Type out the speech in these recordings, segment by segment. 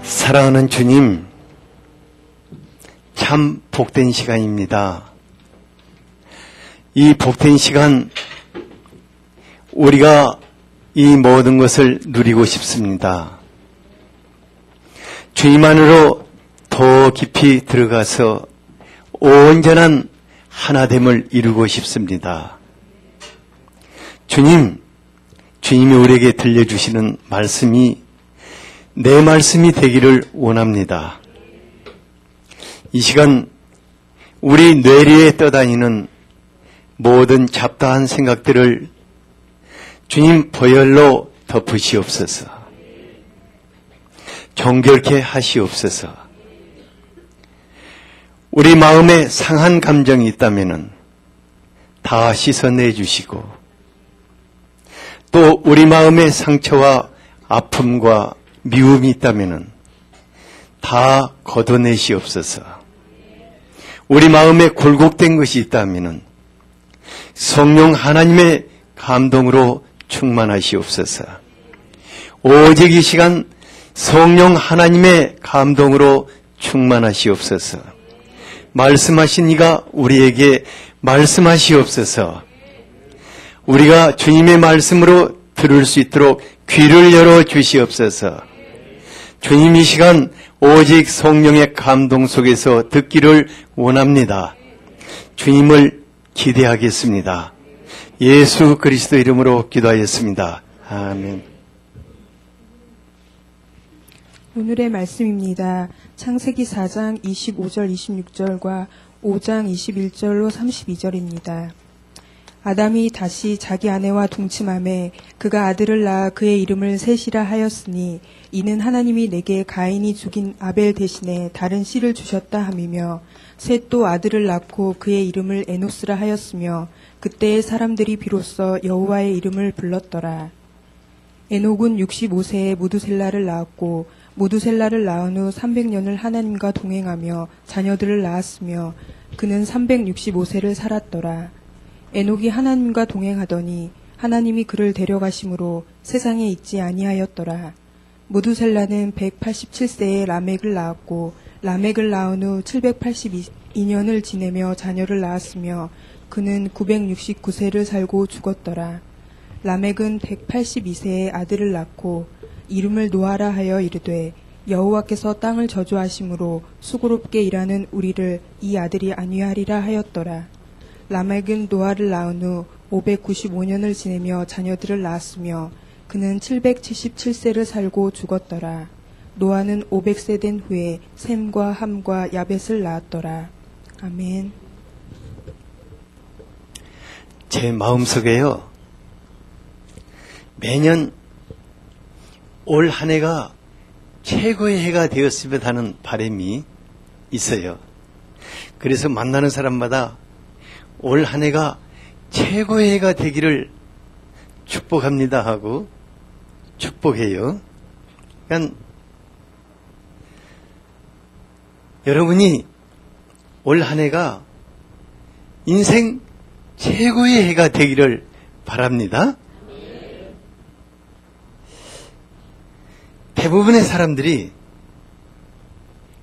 사랑하는 주님, 참 복된 시간입니다. 이 복된 시간, 우리가 이 모든 것을 누리고 싶습니다. 주님 안으로 더 깊이 들어가서 온전한 하나됨을 이루고 싶습니다. 주님이 우리에게 들려주시는 말씀이 내 말씀이 되기를 원합니다. 이 시간 우리 뇌리에 떠다니는 모든 잡다한 생각들을 주님 보혈로 덮으시옵소서. 정결케 하시옵소서. 우리 마음에 상한 감정이 있다면 다 씻어내 주시고, 또 우리 마음에 상처와 아픔과 미움이 있다면 다 걷어내시옵소서. 우리 마음에 굴곡된 것이 있다면 성령 하나님의 감동으로 충만하시옵소서. 오직 이 시간 성령 하나님의 감동으로 충만하시옵소서. 말씀하신 이가 우리에게 말씀하시옵소서. 우리가 주님의 말씀으로 들을 수 있도록 귀를 열어 주시옵소서. 주님, 이 시간 오직 성령의 감동 속에서 듣기를 원합니다. 주님을 기대하겠습니다. 예수 그리스도 이름으로 기도하였습니다. 아멘. 오늘의 말씀입니다. 창세기 4장 25절 26절과 5장 21절로 32절입니다. 아담이 다시 자기 아내와 동침하매 그가 아들을 낳아 그의 이름을 셋이라 하였으니 이는 하나님이 내게 가인이 죽인 아벨 대신에 다른 씨를 주셨다 함이며, 셋도 아들을 낳고 그의 이름을 에노스라 하였으며 그때의 사람들이 비로소 여호와의 이름을 불렀더라. 에녹은 65세에 무두셀라를 낳았고 무두셀라를 낳은 후 300년을 하나님과 동행하며 자녀들을 낳았으며 그는 365세를 살았더라. 에녹이 하나님과 동행하더니 하나님이 그를 데려가심으로 세상에 있지 아니하였더라. 무두셀라는 187세에 라멕을 낳았고 라멕을 낳은 후 782년을 지내며 자녀를 낳았으며 그는 969세를 살고 죽었더라. 라멕은 182세에 아들을 낳고 이름을 노아라 하여 이르되 여호와께서 땅을 저주하심으로 수고롭게 일하는 우리를 이 아들이 안위하리라 하였더라. 라멕은 노아를 낳은 후 595년을 지내며 자녀들을 낳았으며 그는 777세를 살고 죽었더라. 노아는 500세 된 후에 셈과 함과 야벳을 낳았더라. 아멘. 제 마음속에요, 매년 올 한 해가 최고의 해가 되었으면 하는 바람이 있어요. 그래서 만나는 사람마다 올 한 해가 최고의 해가 되기를 축복합니다 하고 축복해요. 그러니까 여러분이 올 한 해가 인생 최고의 해가 되기를 바랍니다. 대부분의 사람들이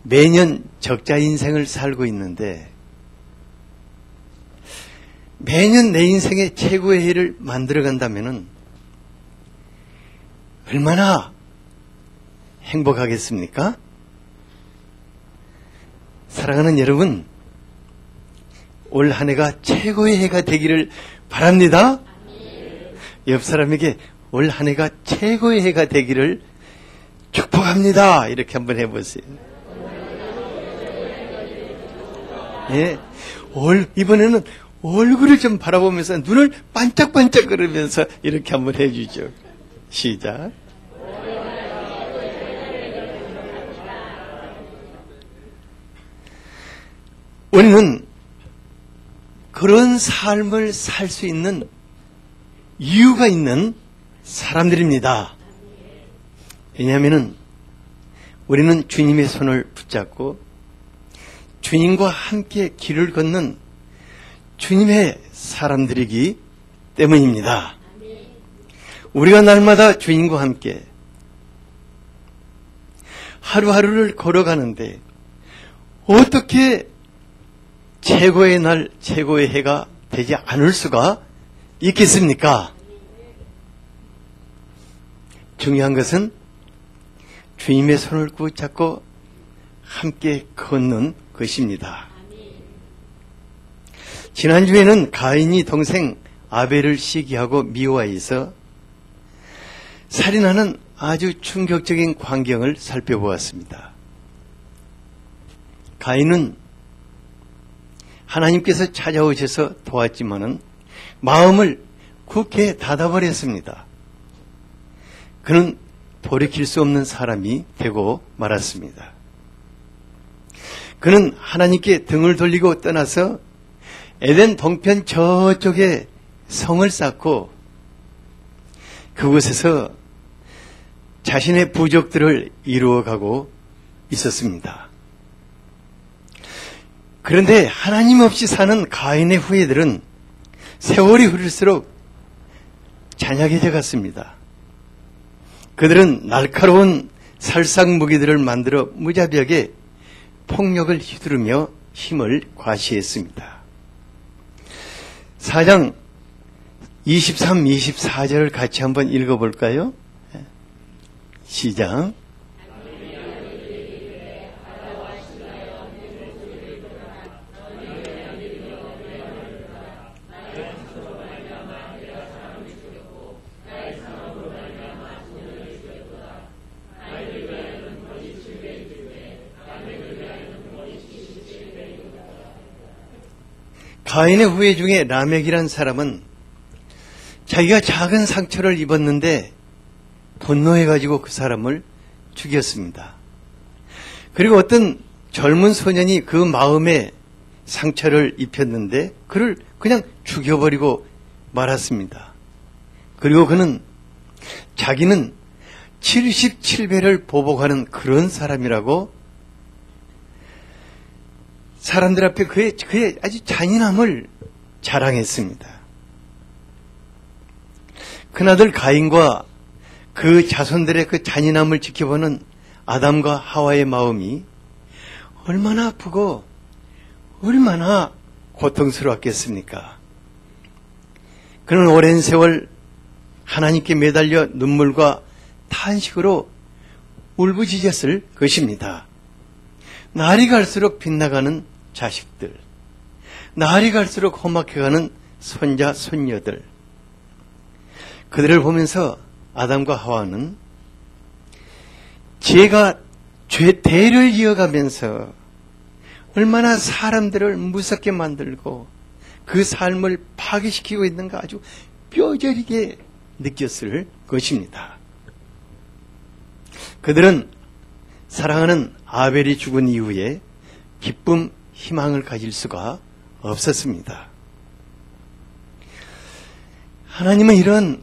매년 적자 인생을 살고 있는데, 매년 내 인생의 최고의 해를 만들어 간다면 얼마나 행복하겠습니까? 사랑하는 여러분, 올 한 해가 최고의 해가 되기를 바랍니다. 옆 사람에게 올 한 해가 최고의 해가 되기를 축복합니다. 이렇게 한번 해보세요. 예, 이번에는 얼굴을 좀 바라보면서 눈을 반짝반짝 그러면서 이렇게 한번 해주죠. 시작. 우리는 그런 삶을 살 수 있는 이유가 있는 사람들입니다. 왜냐하면 우리는 주님의 손을 붙잡고 주님과 함께 길을 걷는 주님의 사람들이기 때문입니다. 우리가 날마다 주님과 함께 하루하루를 걸어가는데 어떻게 최고의 날, 최고의 해가 되지 않을 수가 있겠습니까? 중요한 것은 주님의 손을 붙잡고 함께 걷는 것입니다. 지난주에는 가인이 동생 아벨을 시기하고 미워해서 살인하는 아주 충격적인 광경을 살펴보았습니다. 가인은 하나님께서 찾아오셔서 도왔지만은 마음을 굳게 닫아버렸습니다. 그는 돌이킬 수 없는 사람이 되고 말았습니다. 그는 하나님께 등을 돌리고 떠나서 에덴 동편 저쪽에 성을 쌓고 그곳에서 자신의 부족들을 이루어가고 있었습니다. 그런데 하나님 없이 사는 가인의 후예들은 세월이 흐를수록 잔약해져 갔습니다. 그들은 날카로운 살상 무기들을 만들어 무자비하게 폭력을 휘두르며 힘을 과시했습니다. 4장 23, 24절을 같이 한번 읽어볼까요? 시작. 가인의 후예 중에 라멕이란 사람은 자기가 작은 상처를 입었는데 분노해가지고 그 사람을 죽였습니다. 그리고 어떤 젊은 소년이 그 마음에 상처를 입혔는데 그를 그냥 죽여버리고 말았습니다. 그리고 그는 자기는 77배를 보복하는 그런 사람이라고 사람들 앞에 그의 아주 잔인함을 자랑했습니다. 큰아들 가인과 그 자손들의 그 잔인함을 지켜보는 아담과 하와의 마음이 얼마나 아프고 얼마나 고통스러웠겠습니까? 그는 오랜 세월 하나님께 매달려 눈물과 탄식으로 울부짖었을 것입니다. 날이 갈수록 빗나가는 자식들, 날이 갈수록 험악해가는 손자, 손녀들, 그들을 보면서 아담과 하와는 죄가 대를 이어가면서 얼마나 사람들을 무섭게 만들고 그 삶을 파괴시키고 있는가 아주 뼈저리게 느꼈을 것입니다. 그들은 사랑하는 아벨이 죽은 이후에 기쁨, 희망을 가질 수가 없었습니다. 하나님은 이런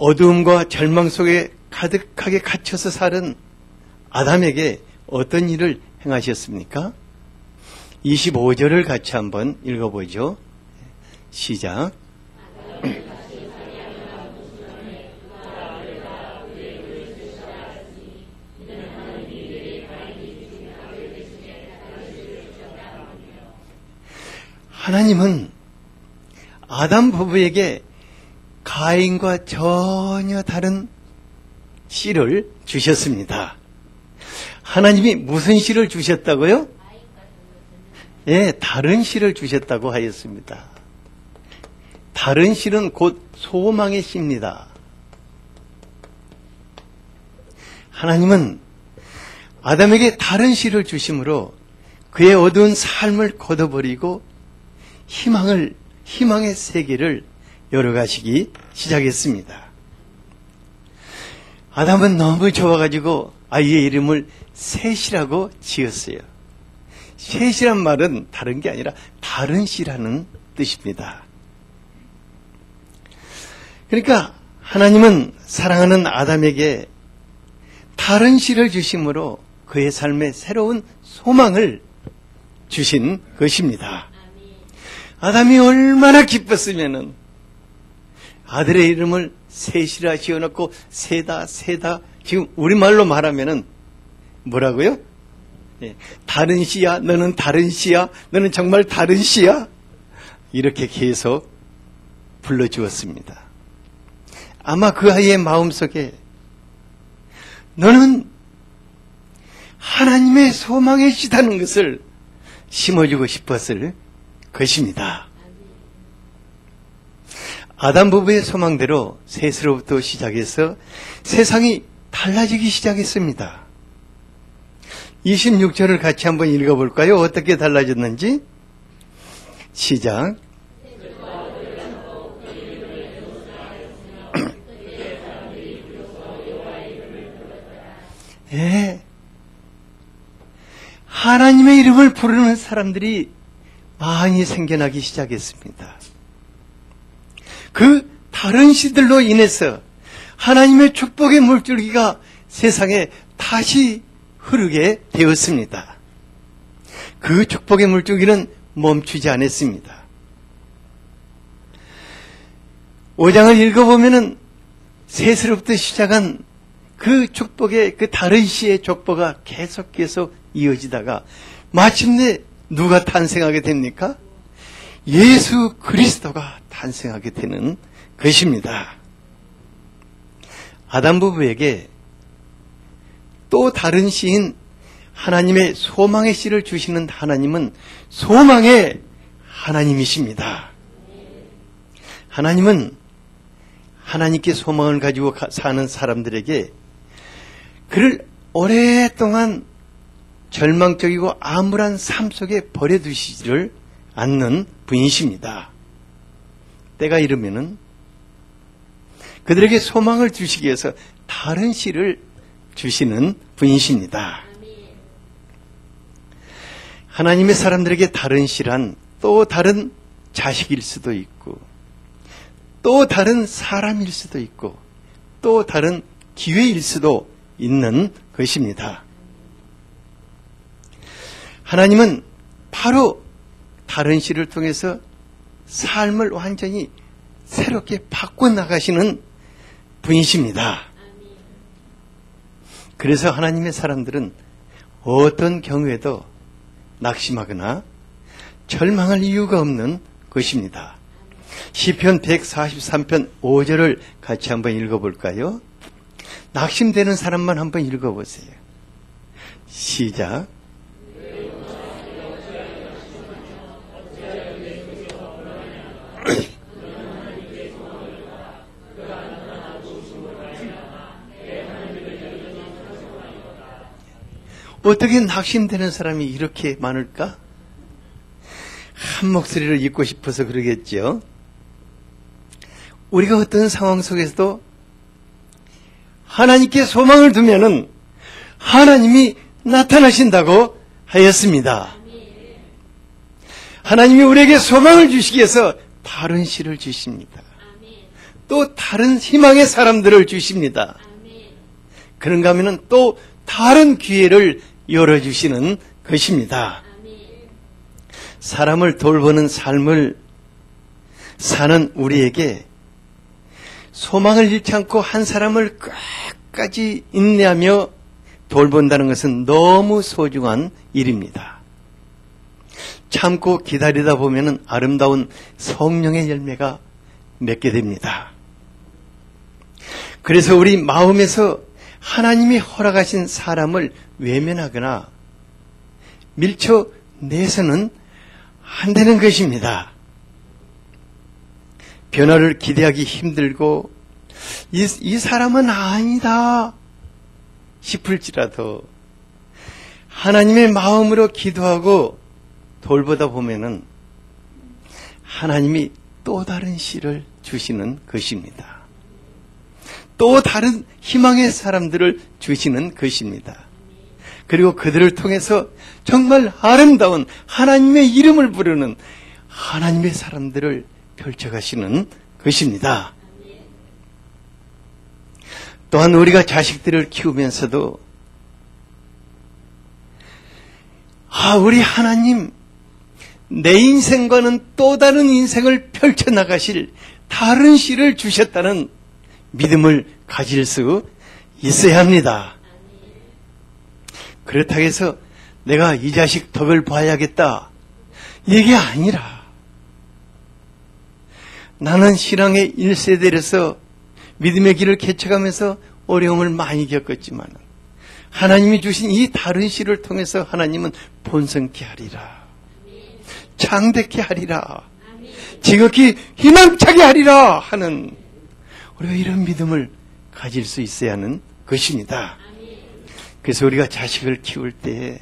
어두움과 절망 속에 가득하게 갇혀서 사는 아담에게 어떤 일을 행하셨습니까? 25절을 같이 한번 읽어보죠. 시작. 하나님은 아담 부부에게 가인과 전혀 다른 씨를 주셨습니다. 하나님이 무슨 씨를 주셨다고요? 예, 다른 씨를 주셨다고 하였습니다. 다른 씨는 곧 소망의 씨입니다. 하나님은 아담에게 다른 씨를 주심으로 그의 어두운 삶을 걷어버리고 희망의 세계를 열어가시기 시작했습니다. 아담은 너무 좋아가지고 아이의 이름을 셋이라고 지었어요. 셋이란 말은 다른 게 아니라 다른 씨라는 뜻입니다. 그러니까 하나님은 사랑하는 아담에게 다른 씨를 주심으로 그의 삶에 새로운 소망을 주신 것입니다. 아담이 얼마나 기뻤으면은 아들의 이름을 셋이라 지어놓고 세다 지금 우리말로 말하면은 뭐라고요? 예, 다른 씨야, 너는 다른 씨야, 너는 정말 다른 씨야. 이렇게 계속 불러주었습니다. 아마 그 아이의 마음속에 너는 하나님의 소망의 씨다는 것을 심어주고 싶었을 것입니다. 아담 부부의 소망대로 셋으로부터 시작해서 세상이 달라지기 시작했습니다. 26절을 같이 한번 읽어볼까요? 어떻게 달라졌는지. 시작. 예. 하나님의 이름을 부르는 사람들이 많이 생겨나기 시작했습니다. 그 다른 시들로 인해서 하나님의 축복의 물줄기가 세상에 다시 흐르게 되었습니다. 그 축복의 물줄기는 멈추지 않았습니다. 5장을 읽어보면은 셋으로부터 시작한 그 축복의 그 다른 시의 족보가 계속 이어지다가 마침내 누가 탄생하게 됩니까? 예수 그리스도가 탄생하게 되는 것입니다. 아담 부부에게 또 다른 시인 하나님의 소망의 씨를 주시는 하나님은 소망의 하나님이십니다. 하나님은 하나님께 소망을 가지고 사는 사람들에게 그를 오랫동안 절망적이고 암울한 삶 속에 버려두시지를 않는 분이십니다. 때가 이르면은 그들에게 소망을 주시기 위해서 다른 씨를 주시는 분이십니다. 하나님의 사람들에게 다른 씨란 또 다른 자식일 수도 있고 또 다른 사람일 수도 있고 또 다른 기회일 수도 있는 것입니다. 하나님은 바로 다른 씨를 통해서 삶을 완전히 새롭게 바꿔나가시는 분이십니다. 그래서 하나님의 사람들은 어떤 경우에도 낙심하거나 절망할 이유가 없는 것입니다. 시편 143편 5절을 같이 한번 읽어볼까요? 낙심되는 사람만 한번 읽어보세요. 시작. 어떻게 낙심되는 사람이 이렇게 많을까? 한 목소리를 읽고 싶어서 그러겠죠. 우리가 어떤 상황 속에서도 하나님께 소망을 두면은 하나님이 나타나신다고 하였습니다. 하나님이 우리에게 소망을 주시기 위해서 다른 씨를 주십니다. 또 다른 희망의 사람들을 주십니다. 그런가 하면은 또 다른 기회를 열어주시는 것입니다. 사람을 돌보는 삶을 사는 우리에게 소망을 잃지 않고 한 사람을 끝까지 인내하며 돌본다는 것은 너무 소중한 일입니다. 참고 기다리다 보면 아름다운 성령의 열매가 맺게 됩니다. 그래서 우리 마음에서 하나님이 허락하신 사람을 외면하거나 밀쳐내서는 안 되는 것입니다. 변화를 기대하기 힘들고 이 사람은 아니다 싶을지라도 하나님의 마음으로 기도하고 돌보다 보면은 하나님이 또 다른 씨를 주시는 것입니다. 또 다른 희망의 사람들을 주시는 것입니다. 그리고 그들을 통해서 정말 아름다운 하나님의 이름을 부르는 하나님의 사람들을 펼쳐가시는 것입니다. 또한 우리가 자식들을 키우면서도 우리 하나님 내 인생과는 또 다른 인생을 펼쳐나가실 다른 씨를 주셨다는 믿음을 가질 수 있어야 합니다. 그렇다고 해서 내가 이 자식 덕을 봐야겠다, 이게 아니라 나는 신앙의 1세대로서 믿음의 길을 개척하면서 어려움을 많이 겪었지만 하나님이 주신 이 다른 씨를 통해서 하나님은 본성케 하리라, 창대케 하리라, 지극히 희망차게 하리라 하는 우리가 이런 믿음을 가질 수 있어야 하는 것입니다. 그래서 우리가 자식을 키울 때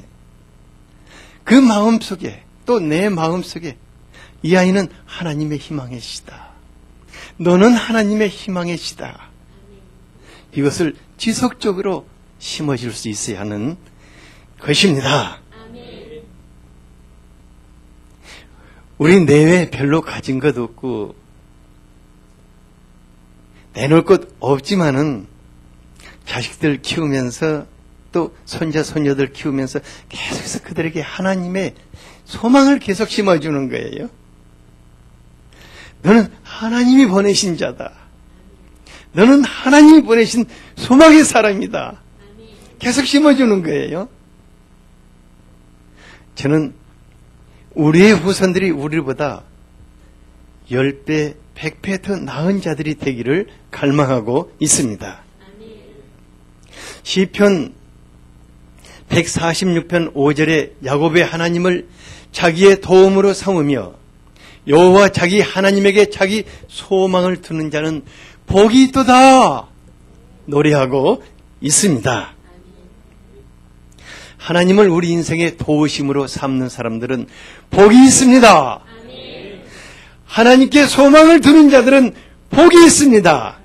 그 마음속에, 또 내 마음속에 이 아이는 하나님의 희망의 씨다, 너는 하나님의 희망의 씨다, 이것을 지속적으로 심어줄 수 있어야 하는 것입니다. 우리 내외 별로 가진 것 없고 내놓을 것 없지만은 자식들 키우면서 또 손자 손녀들 키우면서 계속해서 그들에게 하나님의 소망을 계속 심어주는 거예요. 너는 하나님이 보내신 자다, 너는 하나님이 보내신 소망의 사람이다, 계속 심어주는 거예요. 저는 우리의 후손들이 우리보다 10배, 100배 더 나은 자들이 되기를 갈망하고 있습니다. 시편 146편 5절에 야곱의 하나님을 자기의 도움으로 삼으며 여호와 자기 하나님에게 자기 소망을 두는 자는 복이 있도다 노래하고 있습니다. 하나님을 우리 인생의 도우심으로 삼는 사람들은 복이 있습니다. 하나님께 소망을 두는 자들은 복이 있습니다.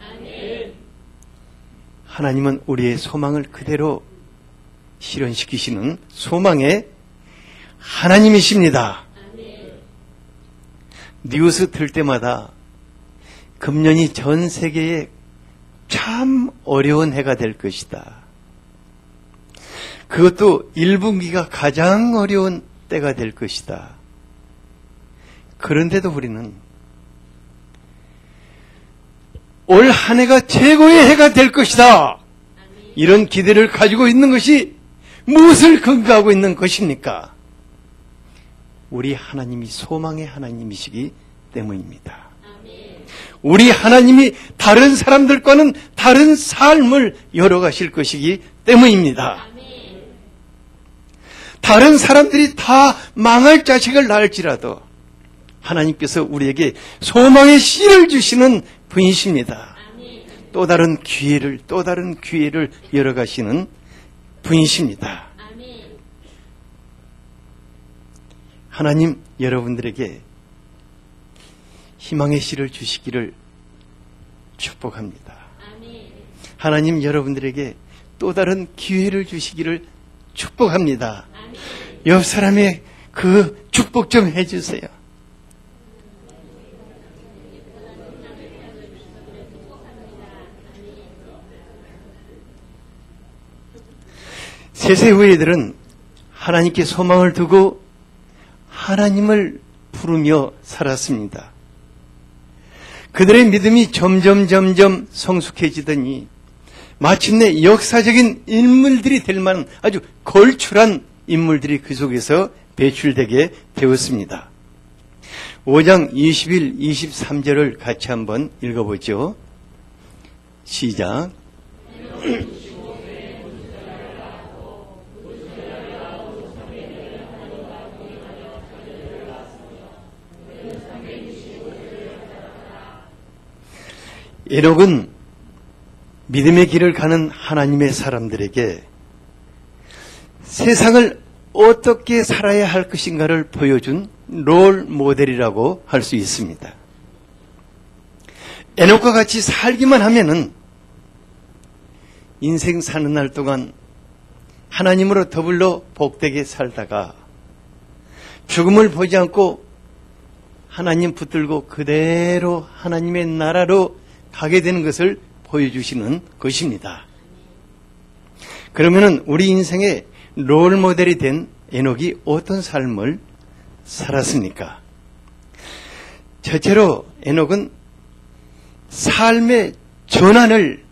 하나님은 우리의 소망을 그대로 실현시키시는 소망의 하나님이십니다. 뉴스 틀 때마다 금년이 전 세계에 참 어려운 해가 될 것이다, 그것도 1분기가 가장 어려운 때가 될 것이다. 그런데도 우리는 올 한 해가 최고의 해가 될 것이다, 이런 기대를 가지고 있는 것이 무엇을 근거하고 있는 것입니까? 우리 하나님이 소망의 하나님이시기 때문입니다. 우리 하나님이 다른 사람들과는 다른 삶을 열어가실 것이기 때문입니다. 다른 사람들이 다 망할 자식을 낳을지라도 하나님께서 우리에게 소망의 씨를 주시는 분이십니다. 또 다른 기회를 열어가시는 분이십니다. 하나님 여러분들에게 희망의 씨를 주시기를 축복합니다. 하나님 여러분들에게 또 다른 기회를 주시기를 축복합니다. 옆 사람의 그 축복 좀 해주세요. 세세후예들은 하나님께 소망을 두고 하나님을 부르며 살았습니다. 그들의 믿음이 점점 성숙해지더니 마침내 역사적인 인물들이 될 만한 아주 걸출한 인물들이 그 속에서 배출되게 되었습니다. 5장 21, 23절을 같이 한번 읽어보죠. 시작. 에녹은 믿음의 길을 가는 하나님의 사람들에게 세상을 어떻게 살아야 할 것인가를 보여준 롤 모델이라고 할 수 있습니다. 에녹과 같이 살기만 하면은 인생 사는 날 동안 하나님으로 더불어 복되게 살다가 죽음을 보지 않고 하나님 붙들고 그대로 하나님의 나라로 가게 되는 것을 보여주시는 것입니다. 그러면은 우리 인생의 롤 모델이 된 에녹이 어떤 삶을 살았습니까? 첫째로 에녹은 삶의 전환을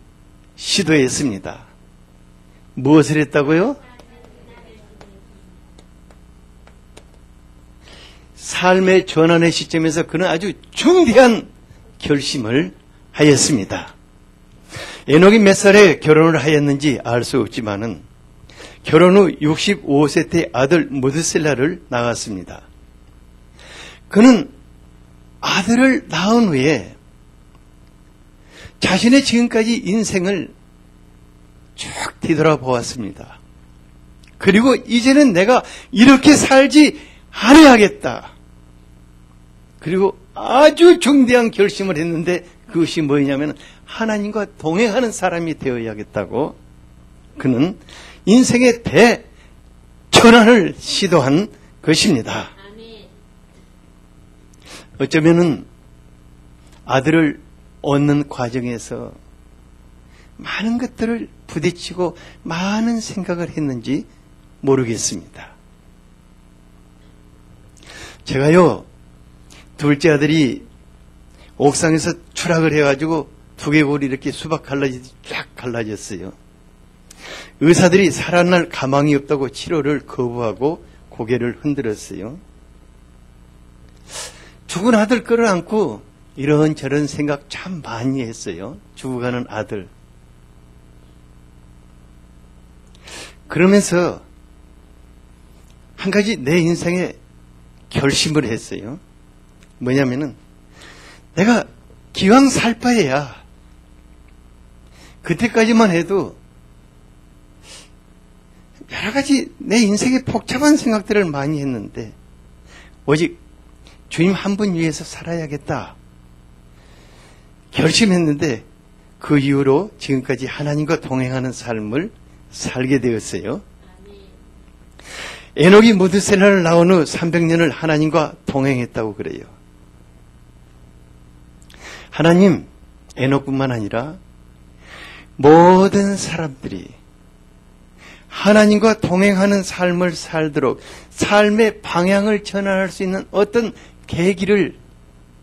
시도했습니다. 무엇을 했다고요? 삶의 전환의 시점에서 그는 아주 중대한 결심을 하였습니다. 에녹이 몇 살에 결혼을 하였는지 알 수 없지만은 결혼 후 65세 때 아들 무드셀라를 낳았습니다. 그는 아들을 낳은 후에 자신의 지금까지 인생을 쭉 뒤돌아보았습니다. 그리고 이제는 내가 이렇게 살지 않아야겠다. 그리고 아주 중대한 결심을 했는데 그것이 뭐냐면 하나님과 동행하는 사람이 되어야겠다고 그는 인생의 대전환을 시도한 것입니다. 어쩌면은 아들을 얻는 과정에서 많은 것들을 부딪히고 많은 생각을 했는지 모르겠습니다. 제가요, 둘째 아들이 옥상에서 추락을 해가지고 두개골이 이렇게 수박 갈라지듯이 쫙 갈라졌어요. 의사들이 살아날 가망이 없다고 치료를 거부하고 고개를 흔들었어요. 죽은 아들 끌어안고 이런저런 생각 참 많이 했어요. 죽어가는 아들. 그러면서 한 가지 내 인생에 결심을 했어요. 뭐냐면은 내가 기왕 살 바에야 그때까지만 해도 여러 가지 내 인생에 복잡한 생각들을 많이 했는데 오직 주님 한 분 위해서 살아야겠다 결심했는데 그 이후로 지금까지 하나님과 동행하는 삶을 살게 되었어요. 에녹이 무드셀라를 낳은 후 300년을 하나님과 동행했다고 그래요. 하나님, 에녹뿐만 아니라 모든 사람들이 하나님과 동행하는 삶을 살도록 삶의 방향을 전환할 수 있는 어떤 계기를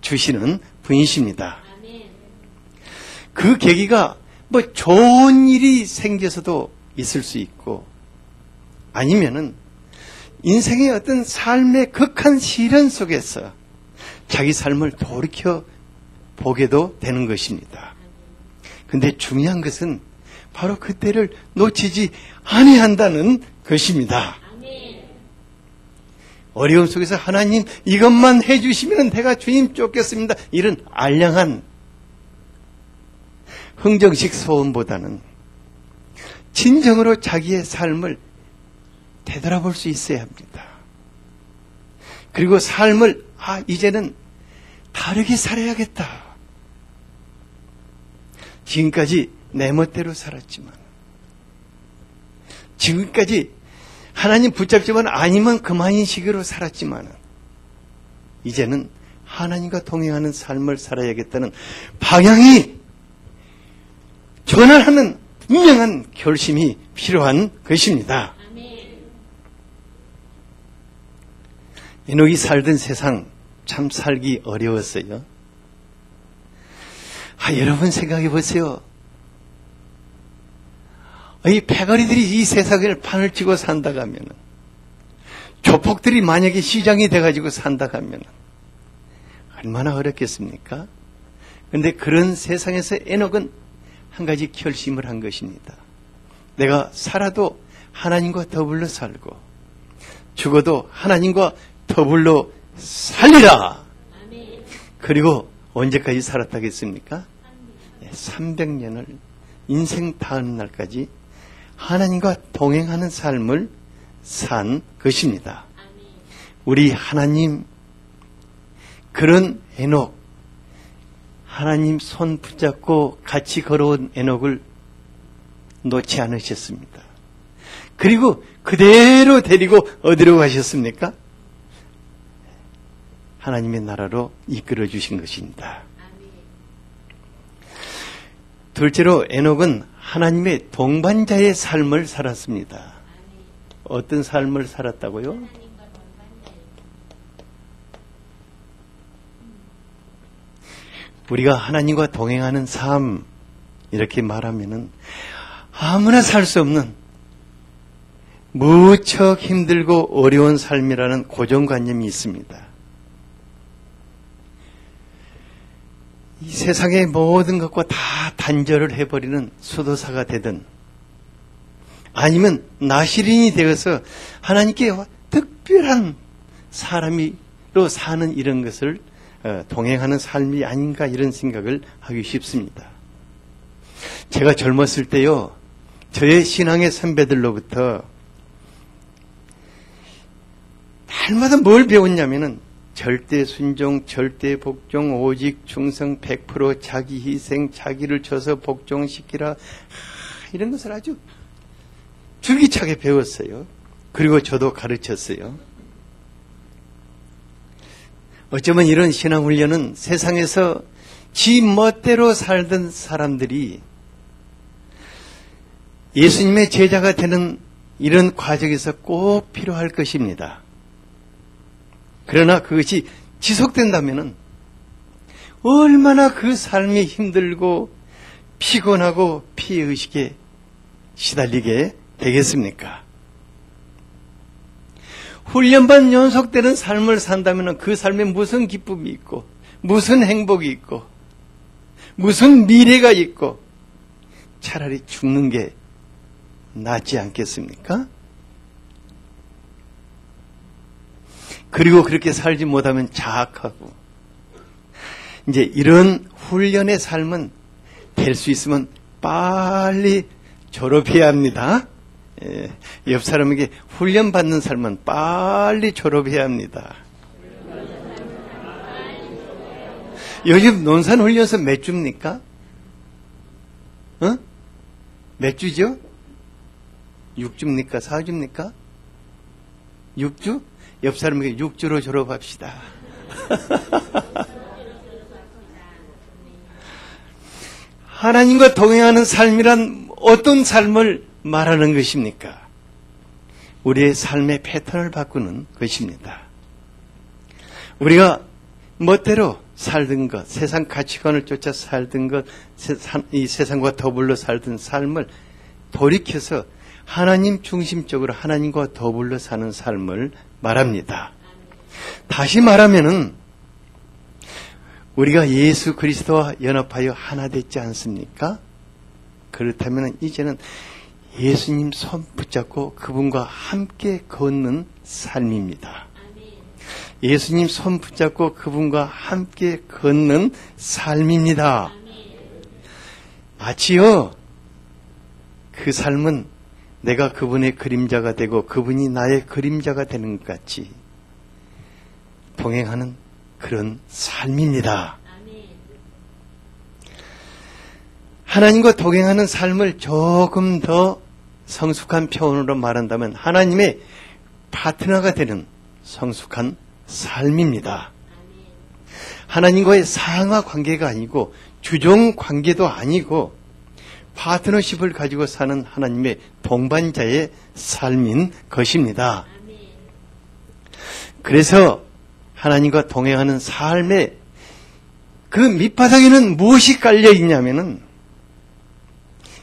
주시는 분이십니다. 그 계기가 뭐 좋은 일이 생겨서도 있을 수 있고 아니면은 인생의 어떤 삶의 극한 시련 속에서 자기 삶을 돌이켜 보게도 되는 것입니다. 근데 중요한 것은 바로 그때를 놓치지 아니한다는 것입니다. 어려움 속에서 하나님 이것만 해주시면 내가 주님 쫓겠습니다. 이런 알량한 흥정식 소원보다는 진정으로 자기의 삶을 되돌아볼 수 있어야 합니다. 그리고 삶을 이제는 다르게 살아야겠다. 지금까지 내 멋대로 살았지만 지금까지 하나님 붙잡지만 아니면 그만인 식으로 살았지만 이제는 하나님과 동행하는 삶을 살아야겠다는 방향이 전환하는 분명한 결심이 필요한 것입니다. 에녹이 살던 세상 참 살기 어려웠어요. 여러분 생각해 보세요. 이 패거리들이 이 세상을 판을 치고 산다고 하면 조폭들이 만약에 시장이 돼가지고 산다고 하면 얼마나 어렵겠습니까? 그런데 그런 세상에서 에녹은 한 가지 결심을 한 것입니다. 내가 살아도 하나님과 더불어 살고 죽어도 하나님과 더불어 살리라. 그리고 언제까지 살았다겠습니까? 300년을 인생 다음 날까지 하나님과 동행하는 삶을 산 것입니다. 우리 하나님 그런 에녹 하나님 손 붙잡고 같이 걸어온 에녹을 놓지 않으셨습니다. 그리고 그대로 데리고 어디로 가셨습니까? 하나님의 나라로 이끌어 주신 것입니다. 둘째로 에녹은 하나님의 동반자의 삶을 살았습니다. 어떤 삶을 살았다고요? 우리가 하나님과 동행하는 삶 이렇게 말하면은 아무나 살 수 없는 무척 힘들고 어려운 삶이라는 고정관념이 있습니다. 세상의 모든 것과 다 단절을 해버리는 수도사가 되든 아니면 나시린이 되어서 하나님께 특별한 사람으로 사는 이런 것을 동행하는 삶이 아닌가 이런 생각을 하기 쉽습니다. 제가 젊었을 때요, 저의 신앙의 선배들로부터 날마다 뭘 배웠냐면은 절대 순종, 절대 복종, 오직 충성, 100% 자기 희생, 자기를 줘서 복종시키라, 이런 것을 아주 줄기차게 배웠어요. 그리고 저도 가르쳤어요. 어쩌면 이런 신앙훈련은 세상에서 지 멋대로 살던 사람들이 예수님의 제자가 되는 이런 과정에서 꼭 필요할 것입니다. 그러나 그것이 지속된다면 얼마나 그 삶이 힘들고 피곤하고 피해의식에 시달리게 되겠습니까? 훈련반 연속되는 삶을 산다면 그 삶에 무슨 기쁨이 있고 무슨 행복이 있고 무슨 미래가 있고 차라리 죽는 게 낫지 않겠습니까? 그리고 그렇게 살지 못하면 자학하고 이제 이런 훈련의 삶은 될 수 있으면 빨리 졸업해야 합니다. 옆 사람에게 훈련받는 삶은 빨리 졸업해야 합니다. 요즘 논산훈련소 몇 주입니까? 몇 주죠? 6주입니까? 4주입니까? 6주? 옆 사람에게 6주로 졸업합시다. 하나님과 동행하는 삶이란 어떤 삶을 말하는 것입니까? 우리의 삶의 패턴을 바꾸는 것입니다. 우리가 멋대로 살던 것, 세상 가치관을 쫓아 살던 것, 이 세상과 더불어 살던 삶을 돌이켜서 하나님 중심적으로 하나님과 더불어 사는 삶을 말합니다. 다시 말하면은 우리가 예수 그리스도와 연합하여 하나 됐지 않습니까? 그렇다면 이제는 예수님 손 붙잡고 그분과 함께 걷는 삶입니다. 예수님 손 붙잡고 그분과 함께 걷는 삶입니다. 마치요, 그 삶은 내가 그분의 그림자가 되고 그분이 나의 그림자가 되는 것 같이 동행하는 그런 삶입니다. 하나님과 동행하는 삶을 조금 더 성숙한 표현으로 말한다면 하나님의 파트너가 되는 성숙한 삶입니다. 하나님과의 상하 관계가 아니고 주종 관계도 아니고 파트너십을 가지고 사는 하나님의 동반자의 삶인 것입니다. 그래서 하나님과 동행하는 삶의 그 밑바닥에는 무엇이 깔려 있냐면은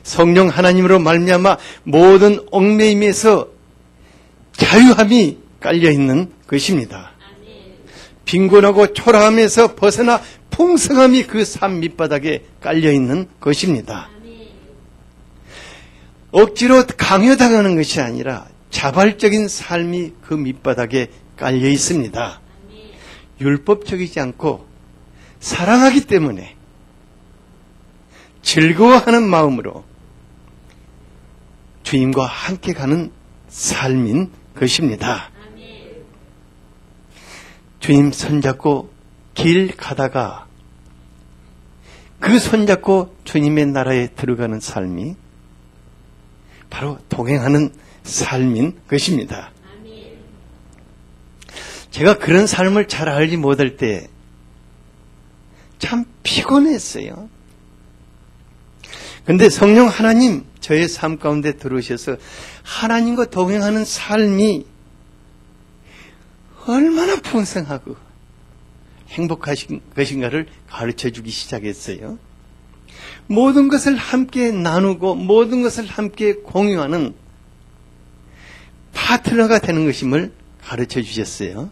성령 하나님으로 말미암아 모든 얽매임에서 자유함이 깔려 있는 것입니다. 빈곤하고 초라함에서 벗어나 풍성함이 그 삶 밑바닥에 깔려 있는 것입니다. 억지로 강요당하는 것이 아니라 자발적인 삶이 그 밑바닥에 깔려 있습니다. 율법적이지 않고 사랑하기 때문에 즐거워하는 마음으로 주님과 함께 가는 삶인 것입니다. 주님 손잡고 길 가다가 그 손잡고 주님의 나라에 들어가는 삶이 바로 동행하는 삶인 것입니다. 제가 그런 삶을 잘 알지 못할 때 참 피곤했어요. 근데 성령 하나님 저의 삶 가운데 들어오셔서 하나님과 동행하는 삶이 얼마나 풍성하고 행복하신 것인가를 가르쳐 주기 시작했어요. 모든 것을 함께 나누고 모든 것을 함께 공유하는 파트너가 되는 것임을 가르쳐 주셨어요.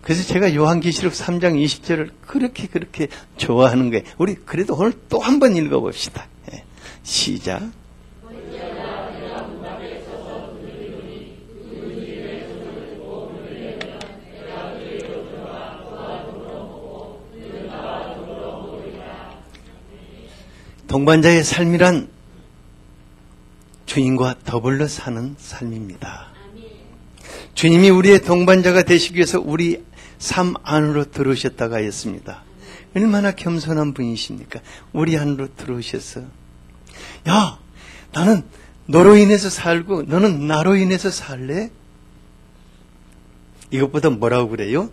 그래서 제가 요한계시록 3장 20절을 그렇게 좋아하는 거예요. 우리 그래도 오늘 또 한 번 읽어봅시다. 예. 시작. 동반자의 삶이란 주님과 더불어 사는 삶입니다. 주님이 우리의 동반자가 되시기 위해서 우리 삶 안으로 들어오셨다가 했습니다. 얼마나 겸손한 분이십니까? 우리 안으로 들어오셔서 야, 나는 너로 인해서 살고 너는 나로 인해서 살래? 이것보다 뭐라고 그래요?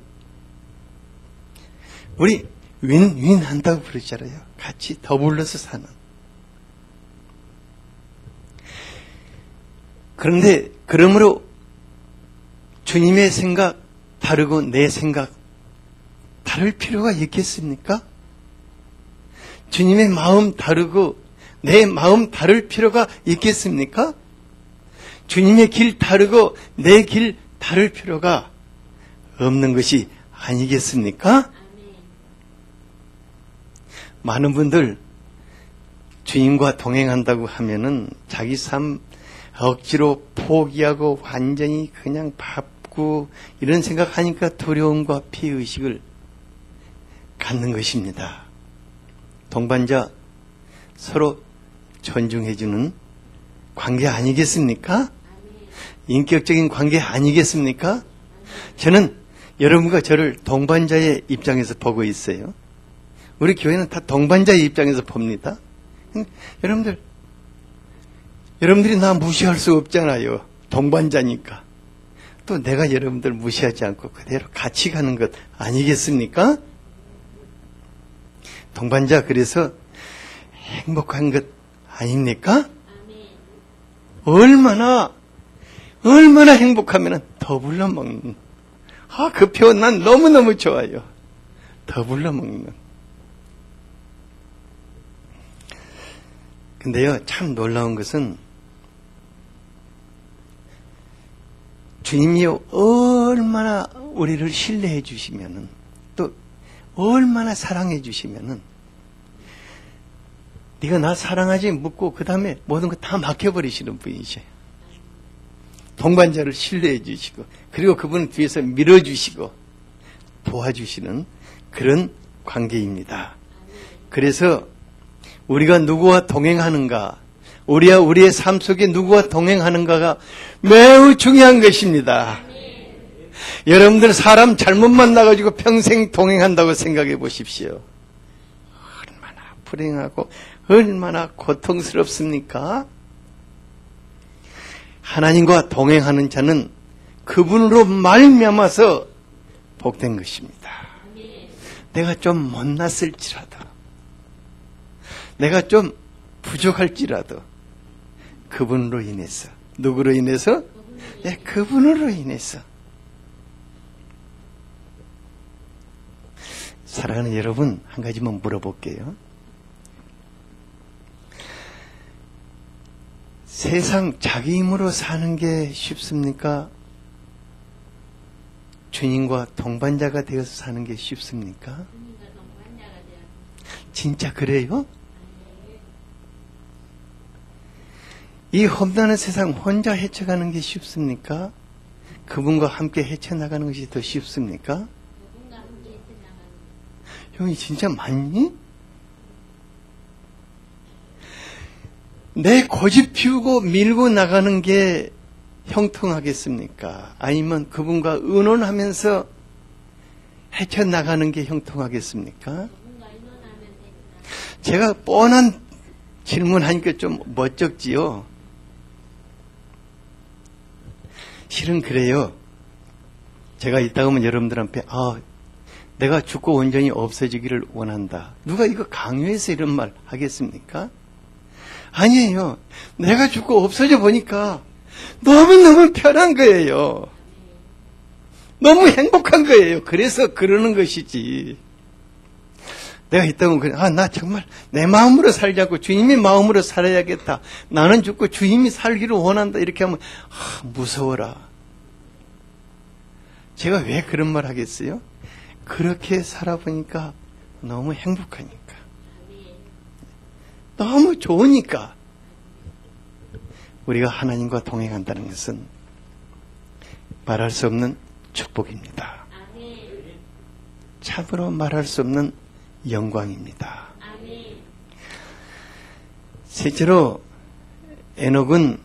우리 윈윈 한다고 그러잖아요. 같이 더불어서 사는. 그런데 그러므로 주님의 생각 다르고 내 생각 다를 필요가 있겠습니까? 주님의 마음 다르고 내 마음 다를 필요가 있겠습니까? 주님의 길 다르고 내 길 다를 필요가 없는 것이 아니겠습니까? 많은 분들 주님과 동행한다고 하면은 자기 삶 억지로 포기하고 완전히 그냥 밟고 이런 생각하니까 두려움과 피의식을 갖는 것입니다. 동반자 서로 존중해주는 관계 아니겠습니까? 인격적인 관계 아니겠습니까? 저는 여러분과 저를 동반자의 입장에서 보고 있어요. 우리 교회는 다 동반자의 입장에서 봅니다. 여러분들이 나 무시할 수 없잖아요. 동반자니까. 또 내가 여러분들 무시하지 않고 그대로 같이 가는 것 아니겠습니까? 동반자 그래서 행복한 것 아닙니까? 얼마나 행복하면 더불어 먹는. 그 표현 난 너무너무 좋아요. 더불어 먹는. 근데요, 참 놀라운 것은 주님이 얼마나 우리를 신뢰해 주시면은 또 얼마나 사랑해 주시면은 네가 나 사랑하지 묻고 그 다음에 모든 거 다 맡겨버리시는 분이셔요. 동반자를 신뢰해 주시고 그리고 그분을 뒤에서 밀어주시고 도와주시는 그런 관계입니다. 그래서 우리가 누구와 동행하는가, 우리와 우리의 삶 속에 누구와 동행하는가가 매우 중요한 것입니다. 여러분들 사람 잘못 만나가지고 평생 동행한다고 생각해 보십시오. 얼마나 불행하고 얼마나 고통스럽습니까? 하나님과 동행하는 자는 그분으로 말미암아서 복된 것입니다. 내가 좀 못났을지라도 내가 좀 부족할지라도 그분으로 인해서 누구로 인해서? 네, 그분으로 인해서. 사랑하는 여러분, 한 가지만 물어볼게요. 세상 자기 힘으로 사는 게 쉽습니까? 주님과 동반자가 되어서 사는 게 쉽습니까? 진짜 그래요? 이 험난한 세상 혼자 헤쳐가는 게 쉽습니까? 그분과 함께 헤쳐나가는 것이 더 쉽습니까? 형이 진짜 맞니? 내 고집 피우고 밀고 나가는 게 형통하겠습니까? 아니면 그분과 의논하면서 헤쳐나가는 게 형통하겠습니까? 제가 뻔한 질문하니까 좀 멋쩍지요? 실은 그래요. 제가 이따가 하면 여러분들 앞에 내가 죽고 온전히 없어지기를 원한다. 누가 이거 강요해서 이런 말 하겠습니까? 아니에요. 내가 죽고 없어져 보니까 너무너무 편한 거예요. 너무 행복한 거예요. 그래서 그러는 것이지. 내가 있다면 그래. 나 정말 내 마음으로 살자고 주님의 마음으로 살아야겠다. 나는 죽고 주님이 살기를 원한다. 이렇게 하면 무서워라. 제가 왜 그런 말 하겠어요? 그렇게 살아보니까 너무 행복하니까. 너무 좋으니까. 우리가 하나님과 동행한다는 것은 말할 수 없는 축복입니다. 참으로 말할 수 없는 영광입니다. 실제로 에녹은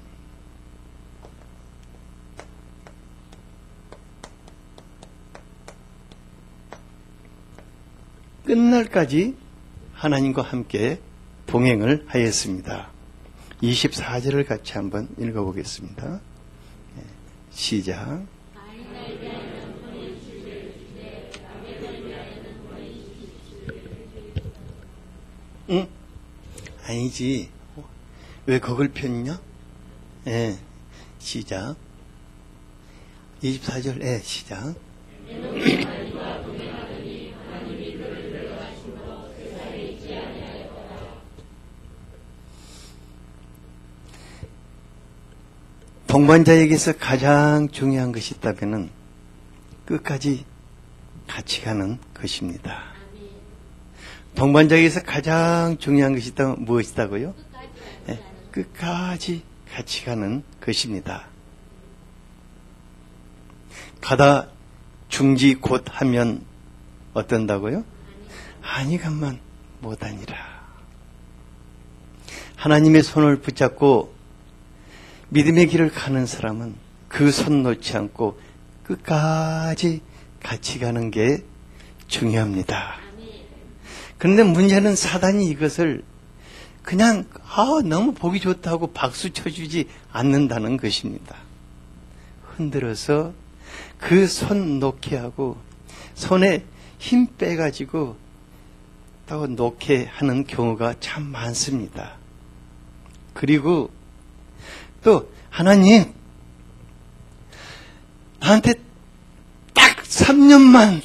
끝날까지 하나님과 함께 동행을 하였습니다. 24절을 같이 한번 읽어보겠습니다. 시작. 응? 아니지. 왜 그걸 폈냐? 예, 시작. 24절, 예, 시작. 동반자에게서 가장 중요한 것이 있다면 끝까지 같이 가는 것입니다. 동반자에게서 가장 중요한 것이 있다면 무엇이다고요? 네, 끝까지 같이 가는 것입니다. 가다 중지 곧 하면 어떤다고요? 아니간만 못하니라. 하나님의 손을 붙잡고 믿음의 길을 가는 사람은 그 손 놓지 않고 끝까지 같이 가는 게 중요합니다. 그런데 문제는 사단이 이것을 그냥 너무 보기 좋다고 박수 쳐주지 않는다는 것입니다. 흔들어서 그 손 놓게 하고 손에 힘 빼가지고 또 놓게 하는 경우가 참 많습니다. 그리고 또 하나님 나한테 딱 3년만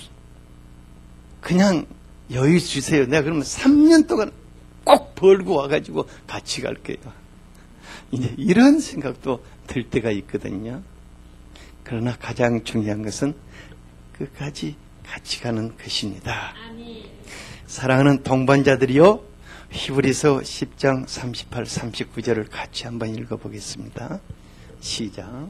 그냥 여유 주세요. 내가 그러면 3년 동안 꼭 벌고 와가지고 같이 갈게요. 이제 이런 생각도 들 때가 있거든요. 그러나 가장 중요한 것은 끝까지 같이 가는 것입니다. 사랑하는 동반자들이요, 히브리서 10장 38, 39절을 같이 한번 읽어보겠습니다. 시작.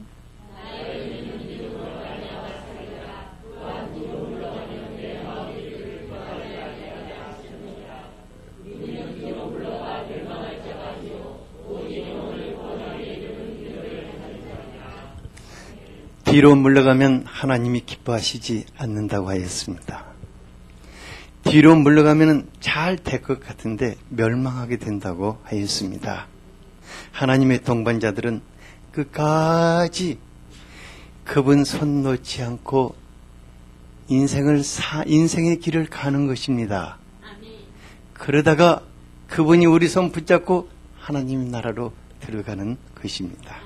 뒤로 물러가면 하나님이 기뻐하시지 않는다고 하였습니다. 뒤로 물러가면 잘 될 것 같은데 멸망하게 된다고 하였습니다. 하나님의 동반자들은 끝까지 그분 손 놓지 않고 인생의 길을 가는 것입니다. 그러다가 그분이 우리 손 붙잡고 하나님 나라로 들어가는 것입니다.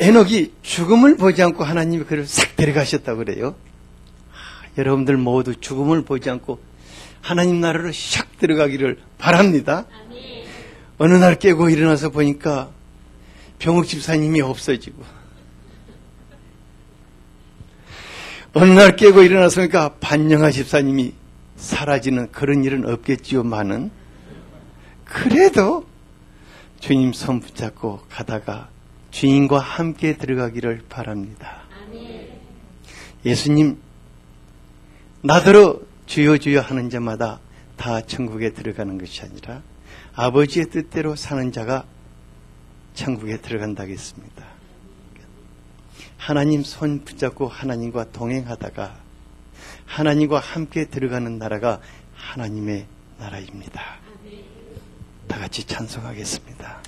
에녹이 죽음을 보지 않고 하나님이 그를 싹 데려가셨다고 그래요. 여러분들 모두 죽음을 보지 않고 하나님 나라로 샥 들어가기를 바랍니다. 어느 날 깨고 일어나서 보니까 병욱 집사님이 없어지고, 어느 날 깨고 일어나서 보니까 반영하 집사님이 사라지는 그런 일은 없겠지요만은, 그래도 주님 손 붙잡고 가다가 주님과 함께 들어가기를 바랍니다. 예수님, 나더러 주여 주여 하는 자마다 다 천국에 들어가는 것이 아니라 아버지의 뜻대로 사는 자가 천국에 들어간다고 했습니다. 하나님 손 붙잡고 하나님과 동행하다가 하나님과 함께 들어가는 나라가 하나님의 나라입니다. 다 같이 찬송하겠습니다.